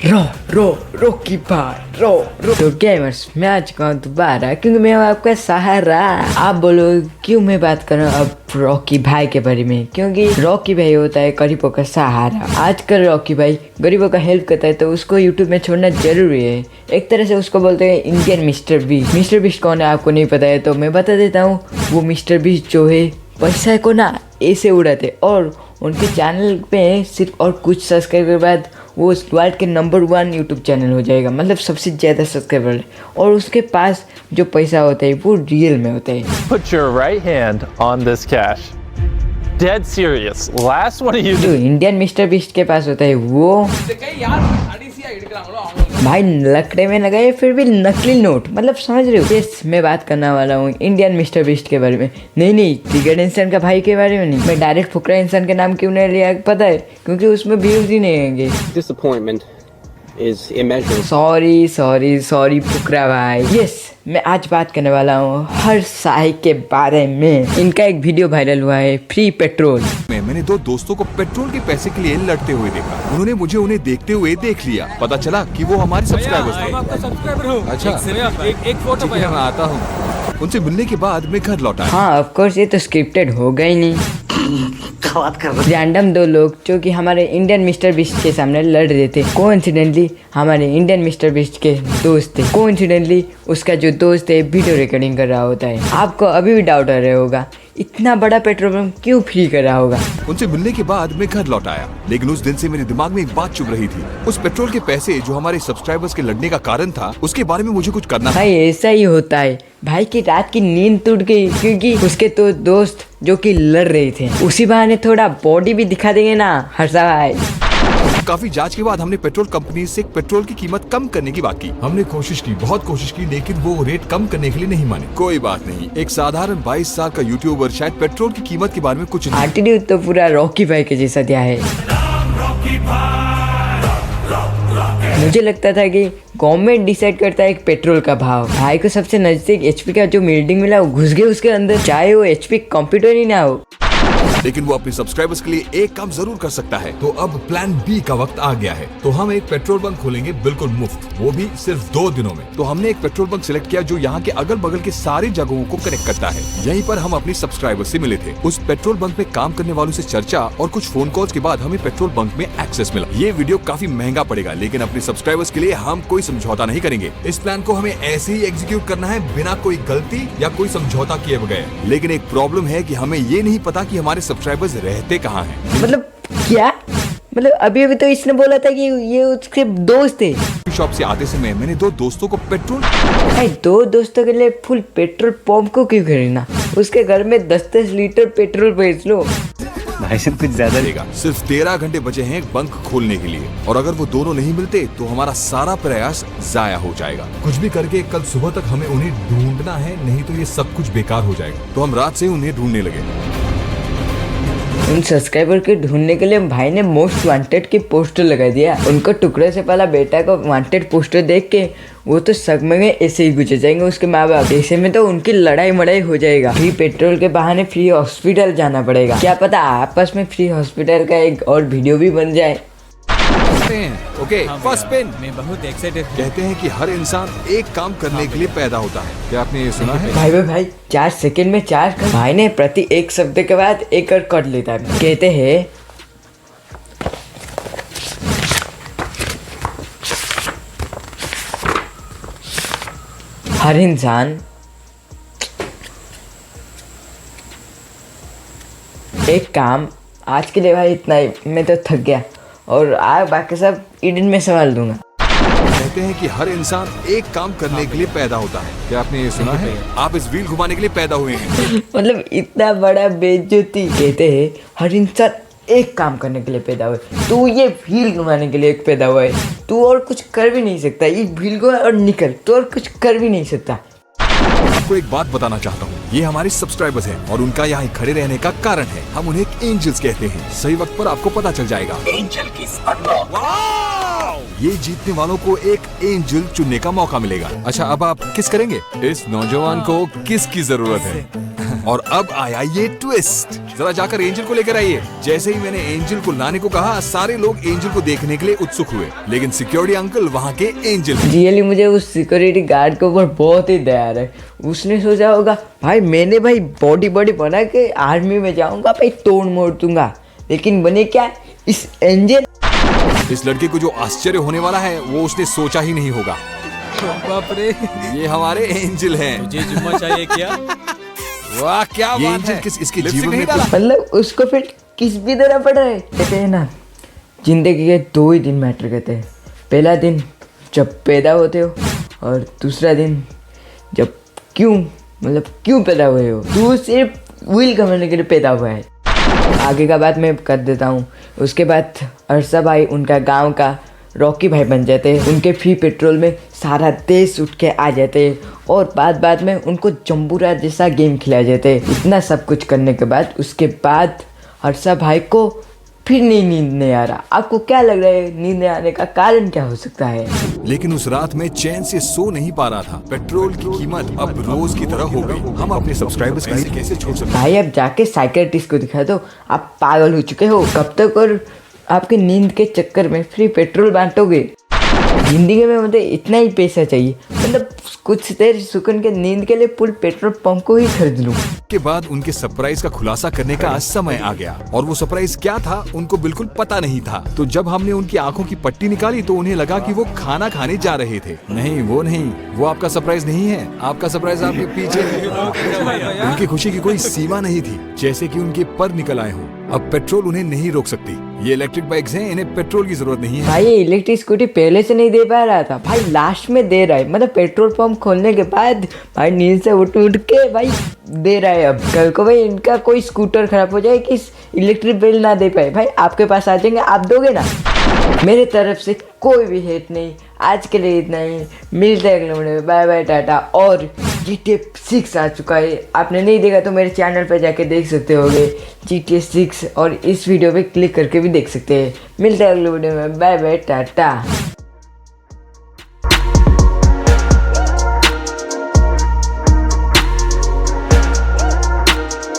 रो रो रोकी भाई रो तो गेमर्स मैं आ चुका हूँ दोबारा क्योंकि मैं हूँ आपका सहारा। आप बोलो क्यों मैं बात कर रहा हूँ अब रॉकी भाई के बारे में, क्योंकि रॉकी भाई होता है गरीबों का सहारा। आजकल रॉकी भाई गरीबों का हेल्प करता है तो उसको यूट्यूब में छोड़ना जरूरी है। एक तरह से उसको बोलते हैं Indian mister beast. Mister beast कौन है आपको नहीं पता है तो मैं बता देता हूँ। वो मिस्टर बीस्ट जो है पैसा को ना ऐसे उड़ाते और उनके चैनल पे सिर्फ और कुछ सब्सक्राइबर के बाद वो वर्ल्ड के नंबर 1 यूट्यूब चैनल हो जाएगा, मतलब सबसे ज़्यादा सब्सक्राइबर। और उसके पास जो पैसा होता है वो रियल में होता है। Put your right hand on this cash. Dead serious. Last one of you. जो इंडियन मिस्टर बीस्ट के पास होता है वो भाई लकड़े में लगाए फिर भी नकली नोट, मतलब समझ रहे हो। यस मैं बात करने वाला हूँ इंडियन मिस्टर बीस्ट के बारे में, नहीं ट्रिगर्ड इंसान का भाई के बारे में नहीं। मैं डायरेक्ट फुकरा इंसान के नाम क्यों नहीं लिया पता है, क्योंकि उसमें व्यूज ही नहीं आएंगे। Disappointment is immeasurable. सॉरी फुकरा भाई। यस मैं आज बात करने वाला हूँ हर साई के बारे में। इनका एक वीडियो वायरल हुआ है फ्री पेट्रोल। मैंने दो दोस्तों को पेट्रोल के पैसे के लिए लड़ते हुए देखा। उन्होंने मुझे उन्हें देखते हुए देख लिया। पता चला कि वो हमारे सब्सक्राइबर्स थे। आपका सब्सक्राइबर हूँ। अच्छा एक फोटो ठीक है, मैं आता हूँ। उनसे मिलने के बाद मैं घर लौटा। हाँ ऑफ कोर्स ये तो स्क्रिप्टेड होगा ही नहीं। रैंडम दो लोग जो कि हमारे इंडियन मिस्टर बीस्ट के सामने लड़ रहे थे। कोइंसिडेंटली हमारे इंडियन मिस्टर बीस्ट के दोस्त थे। कोइंसिडेंटली उसका जो दोस्त है वीडियो रिकॉर्डिंग कर रहा होता है। आपको अभी भी डाउट आ रहा होगा इतना बड़ा पेट्रोल पंप क्यों फ्री कर रहा होगा। उनसे मिलने के बाद मैं घर लौट आया, लेकिन उस दिन से मेरे दिमाग में एक बात चुभ रही थी। उस पेट्रोल के पैसे जो हमारे सब्सक्राइबर्स के लड़ने का कारण था, उसके बारे में मुझे कुछ करना था। भाई ऐसा ही होता है। भाई की रात की नींद टूट गई क्योंकि उसके तो दोस्त जो कि लड़ रहे थे, उसी बहाने थोड़ा बॉडी भी दिखा देंगे ना हर्षा भाई। काफी जांच के बाद हमने पेट्रोल कंपनी से पेट्रोल की कीमत कम करने की बात की। हमने कोशिश की, बहुत कोशिश की, लेकिन वो रेट कम करने के लिए नहीं माने। कोई बात नहीं, एक साधारण 22 साल का यूट्यूबर शायद पेट्रोल की कीमत के बारे में कुछ नहीं। एटीट्यूड तो पूरा रॉकी भाई के जैसा दिया है। मुझे लगता था कि गवर्नमेंट डिसाइड करता है एक पेट्रोल का भाव। भाई को सबसे नजदीक एचपी का जो बिल्डिंग मिला वो घुस गए उसके अंदर, चाहे वो एचपी कंप्यूटर ही ना हो। लेकिन वो अपने सब्सक्राइबर्स के लिए एक काम जरूर कर सकता है। तो अब प्लान बी का वक्त आ गया है। तो हम एक पेट्रोल बंक खोलेंगे बिल्कुल मुफ्त, वो भी सिर्फ 2 दिनों में। तो हमने एक पेट्रोल बंक सिलेक्ट किया जो यहाँ के अगल बगल के सारी जगहों को कनेक्ट करता है। यहीं पर हम अपने सब्सक्राइबर्स से मिले थे। उस पेट्रोल बंक में काम करने वालों से चर्चा और कुछ फोन कॉल्स के बाद हमें पेट्रोल बंक में एक्सेस मिला। ये वीडियो काफी महंगा पड़ेगा, लेकिन अपने सब्सक्राइबर्स के लिए हम कोई समझौता नहीं करेंगे। इस प्लान को हमें ऐसे ही एग्जीक्यूट करना है बिना कोई गलती या कोई समझौता किए बगैर। लेकिन एक प्रॉब्लम है कि हमें ये नहीं पता कि हमारे सब्सक्राइबर्स रहते कहाँ हैं। मतलब क्या, मतलब अभी तो इसने बोला था कि ये उसके दोस्त थे। शॉप से आते समय मैंने 2 दोस्तों को पेट्रोल। भाई 2 दोस्तों के लिए फुल पेट्रोल पंप को क्यों खरीदना, उसके घर में 10-10 लीटर पेट्रोल बेच लो। भाई कुछ ज्यादा देगा। सिर्फ 13 घंटे बचे हैं बंक खोलने के लिए, और अगर वो दोनों नहीं मिलते तो हमारा सारा प्रयास जाया हो जाएगा। कुछ भी करके कल सुबह तक हमें उन्हें ढूंढना है, नहीं तो ये सब कुछ बेकार हो जाएगा। तो हम रात से उन्हें ढूंढने लगे। उन सब्सक्राइबर के ढूंढने के लिए भाई ने मोस्ट वांटेड की पोस्टर लगा दिया। उनको टुकड़े से पहला बेटा को वांटेड पोस्टर देख के वो तो सदमे में ऐसे ही गुजर जाएंगे उसके माँ बाप। ऐसे में तो उनकी लड़ाई मड़ाई हो जाएगा। फ्री पेट्रोल के बहाने फ्री हॉस्पिटल जाना पड़ेगा। क्या पता आपस में फ्री हॉस्पिटल का एक और वीडियो भी बन जाए। Okay, first pin. मैं बहुत एक्साइटेड हूँ। कहते हैं कि हर इंसान एक काम करने के लिए पैदा होता है। क्या आपने ये सुना है? भाई 4 सेकंड में 4 कर। भाई ने प्रति एक शब्द के बाद एक और कर लेता है। कहते हैं हर इंसान एक काम। आज के लिए भाई इतना ही, मैं तो थक गया और बाकी सब एडिट में संभाल दूंगा। कहते हैं कि हर इंसान एक काम करने के लिए पैदा होता है। क्या आपने ये सुना है? आप इस व्हील घुमाने के लिए पैदा हुए हैं। मतलब इतना बड़ा बेइज्जती। कहते हैं हर इंसान एक काम करने के लिए पैदा हुआ है। तू ये व्हील घुमाने के लिए पैदा हुआ है। तू और कुछ कर भी नहीं सकता। ये व्हील घुमा और निकल, तू और कुछ कर भी नहीं सकता। आपको एक बात बताना चाहता हूँ, ये हमारे सब्सक्राइबर्स हैं और उनका यहाँ खड़े रहने का कारण है। हम उन्हें एंजल्स कहते हैं। सही वक्त पर आपको पता चल जाएगा। एंजल किस ये जीतने वालों को एक एंजल चुनने का मौका मिलेगा। अच्छा अब आप किस करेंगे? इस नौजवान को किसकी जरूरत है? और अब आया ये ट्विस्ट। जरा जाकर एंजल को लेकर आइए। जैसे ही मैंने एंजल को लाने को कहा, सारे लोग एंजल को देखने के लिए उत्सुक हुए, लेकिन सिक्योरिटी अंकल वहाँ के एंजल रियली मुझे उस सिक्योरिटी गार्ड के ऊपर बहुत ही दया है। उसने सोचा होगा भाई मैंने भाई बॉडी बना के आर्मी में जाऊंगा भाई, तोड़ मोड़ दूंगा, लेकिन बने क्या इस एंजल। इस लड़के को जो आश्चर्य होने वाला है वो उसने सोचा ही नहीं होगा। बाप रे, ये हमारे एंजल हैं। मुझे जुम्मा चाहिए क्या? वाह क्या बात है। इसके जीवन में मतलब उसको फिर किस भी तरह पड़ रहा है। कहते हैं ना जिंदगी के 2 ही दिन मैटर करते हैं। पहला दिन जब पैदा होते हो और दूसरा दिन जब क्यों पैदा हुए हो। तू सिर्फ व्हील कमाने के लिए पैदा हुआ है। आगे का बात मैं कर देता हूँ। उसके बाद अरसा भाई उनका गांव का रॉकी भाई बन जाते हैं। उनके फ्री पेट्रोल में सारा देश उठ के आ जाते हैं और बाद में उनको जम्बूरा जैसा गेम खिलाए जाते हैं। इतना सब कुछ करने के बाद उसके बाद हर्षा भाई को फिर नींद नहीं आ रहा। आपको क्या लग रहा है नींद नहीं आने का कारण क्या हो सकता है? लेकिन उस रात में चैन से सो नहीं पा रहा था। पेट्रोल की कीमत अब रोज की तरह हो गई। हम अपने सब्सक्राइबर्स कैसे छोड़ सकते भाई? अब जाके साइकियाट्रिस्ट को दिखा दो। आप पागल हो चुके हो। कब तक और आपकी नींद के चक्कर में फ्री पेट्रोल बांटोगे? जिंदगी में मतलब इतना ही पैसा चाहिए, मतलब कुछ देर सुकून के नींद के लिए पूरे पेट्रोल पंप को ही खरीद लूं। के बाद उनके सरप्राइज का खुलासा करने का समय आ गया और वो सरप्राइज क्या था उनको बिल्कुल पता नहीं था। तो जब हमने उनकी आंखों की पट्टी निकाली तो उन्हें लगा कि वो खाना खाने जा रहे थे। नहीं, वो आपका सरप्राइज नहीं है। आपका सरप्राइज आपके पीछे है। उनकी खुशी की कोई सीमा नहीं थी, जैसे कि उनके पर निकल आए हों। अब पेट्रोल उन्हें नहीं रोक सकती। ये इलेक्ट्रिक बाइक्स हैं, इन्हें पेट्रोल की जरूरत नहीं है। भाई ये इलेक्ट्रिक स्कूटी पहले से नहीं दे पा रहा था, भाई लास्ट में दे रहा है। मतलब पेट्रोल पंप खोलने के बाद भाई नींद से उठ के भाई दे रहा है। अब कल को भाई इनका कोई स्कूटर खराब हो जाए कि इलेक्ट्रिक बिल ना दे पाए, भाई आपके पास आ जाएंगे, आप दोगे ना? मेरे तरफ से कोई भी हेट नहीं। आज के लिए इतना ही। मिलते हैं अगले वीडियो में। Bye bye, tata. और GTA 6 आ चुका है। आपने नहीं देखा तो मेरे चैनल पर जाके देख सकते होगे GTA 6, और इस वीडियो पे क्लिक करके भी देख सकते हैं। मिलते हैं अगले वीडियो में। Bye bye, Tata.